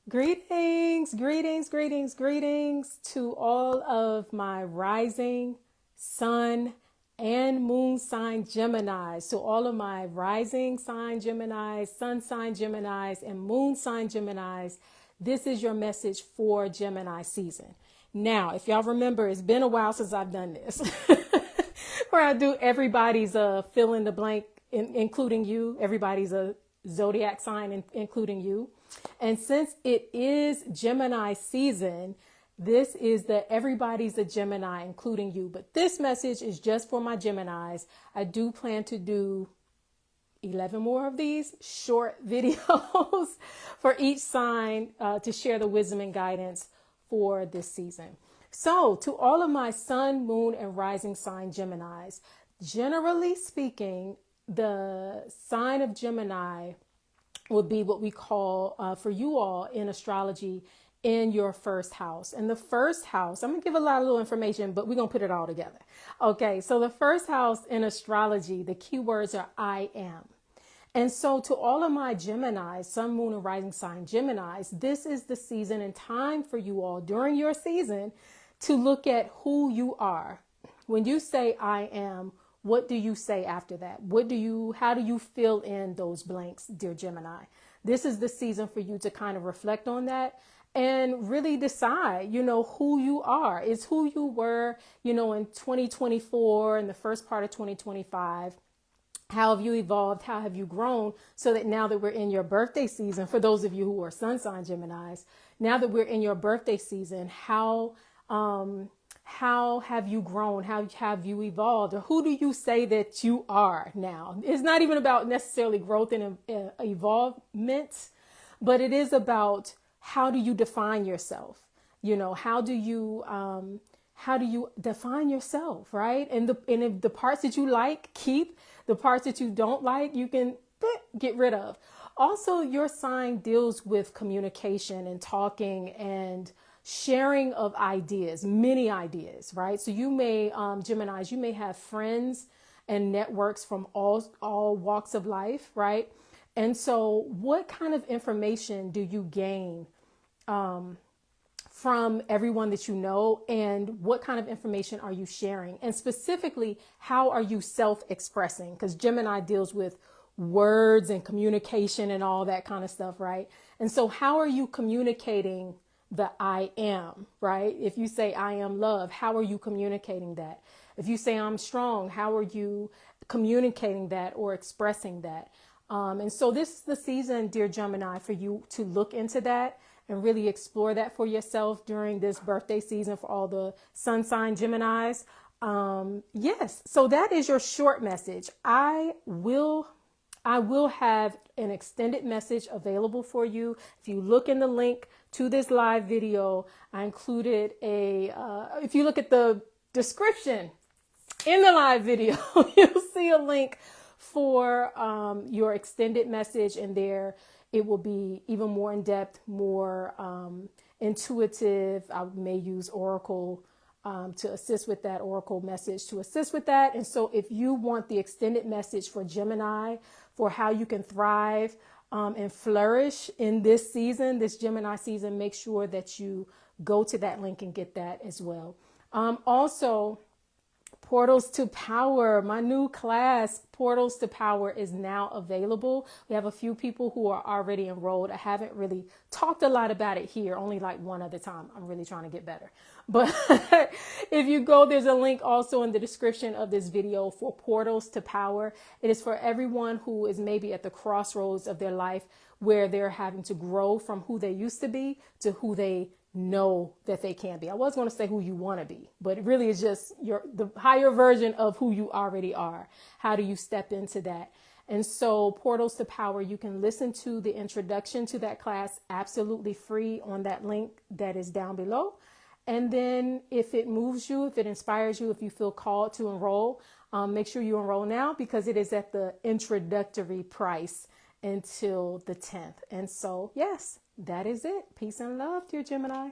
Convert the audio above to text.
Greetings, greetings, greetings, greetings to all of my rising sun and moon sign Geminis. To all of my rising sign Geminis, sun sign Geminis, and moon sign Geminis. This is your message for Gemini season. Now, if y'all remember, it's been a while since I've done this, where I do everybody's fill in the blank, including you. Everybody's a zodiac sign, including you. And since it is Gemini season, this is the everybody's a Gemini, including you. But this message is just for my Geminis. I do plan to do 11 more of these short videos for each sign to share the wisdom and guidance for this season. So to all of my sun, moon, and rising sign Geminis, generally speaking, the sign of Gemini would be what we call, for you all in astrology, in your first house. And the first house, I'm going to give a lot of little information, but we're going to put it all together. Okay, so the first house in astrology, the keywords are I am. And so to all of my Geminis, sun, moon, and rising sign Geminis, this is the season and time for you all during your season to look at who you are. When you say I am, what do you say after that? How do you fill in those blanks, dear Gemini? This is the season for you to kind of reflect on that and really decide, who you are. It's who you were, in 2024 and the first part of 2025. How have you evolved? How have you grown? So that now that we're in your birthday season, for those of you who are sun sign Geminis, now that we're in your birthday season, how have you grown? How have you evolved? Or who do you say that you are now? It's not even about necessarily growth and evolvement, but it is about how do you define yourself? How do you define yourself, right? And if the parts that you like, keep. The parts that you don't like, you can get rid of. Also, your sign deals with communication and talking and sharing of ideas, many ideas, right? So you may, Geminis, you may have friends and networks from all walks of life, right? And so what kind of information do you gain from everyone that you know, and what kind of information are you sharing? And specifically, how are you self-expressing? Because Gemini deals with words and communication and all that kind of stuff, right? And so how are you communicating the I am, right? If you say I am love, how are you communicating that? If you say I'm strong, how are you communicating that or expressing that? And so this is the season, dear Gemini, for you to look into that and really explore that for yourself during this birthday season for all the sun sign Geminis. Yes, so that is your short message. I will have an extended message available for you. If you look in the link to this live video, I included if you look at the description in the live video, you'll see a link for your extended message, and there it will be even more in depth, more intuitive. I may use Oracle to assist with that, Oracle message to assist with that. And so if you want the extended message for Gemini, for how you can thrive and flourish in this season, this Gemini season, make sure that you go to that link and get that as well. Also, Portals to Power, my new class, Portals to Power, is now available. We have a few people who are already enrolled. I haven't really talked a lot about it here, only like one at a time. I'm really trying to get better. But if you go, there's a link also in the description of this video for Portals to Power. It is for everyone who is maybe at the crossroads of their life where they're having to grow from who they used to be to who they know that they can be. I was going to say who you want to be, but it really is just the higher version of who you already are. How do you step into that? And so Portals to Power, you can listen to the introduction to that class absolutely free on that link that is down below. And then if it moves you, if it inspires you, if you feel called to enroll, make sure you enroll now, because it is at the introductory price until the 10th. And so, yes, that is it. Peace and love, dear Gemini.